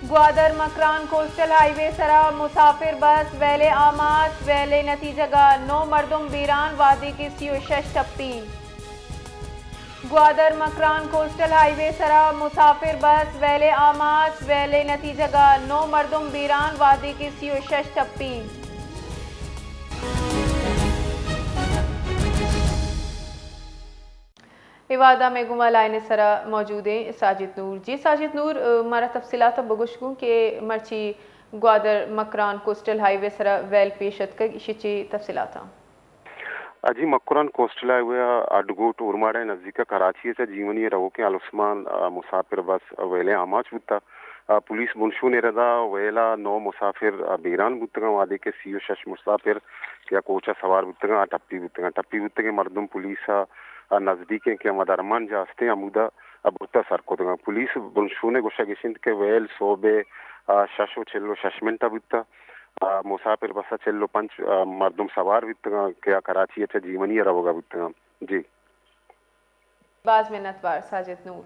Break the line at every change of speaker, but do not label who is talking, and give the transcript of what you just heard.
Gwadar Makran coastal highway सरा मुसाफिर बस वेले आमाच वेले नतीजगा नो मर्दुम बीरान वादी की सियोशश टप्पी। ग्वादर मकरान कोस्टल हाईवे सरा मुसाफिर बस वेले आमाच वेले नतीजगा नो मर्दुम बीरान वादी की सियोशश टप्पी। विवादा में गुमा लाइन सरा मौजूद है साजिद नूर। जी साजिद नूर, मारा तफसीलात बगुशगूँ के मर्ची ग्वादर मकरान कोस्टल हाईवे सरा वेल पेशत का इशिची तफसीलात।
अजी मक्कुरन कोस्टल हाईवे अडगोट उर्माड़े नजदीक कराची से जीवनी रवो के आलुस्मान मुसाफिर बस वेले आमाच बुत्ता पुलिस बुनशु नेरदा वेला नो मुसाफिर बीरान बुत्तगा वादे के सीओ शश मुसाफिर क्या कोचा सवार बुत्तगा टप्पी बुत्तगे मर्दुम पुलिस नजदीक के मदरमान जास्ते अमुदा बुत्ता सरकोतगा पुलिस बुनशु ने गोशा गिशिंद के वेल सोबे शशो चेल्लो शशमेंटा बुत्ता मुसाफिर बसा चेल्लो पंच मर्दुम सवार बित्तगा क्या कराची अच्छा जीवनी रवोगा बित्तगा जी
बाज मिन्नतवार साजिद नूर।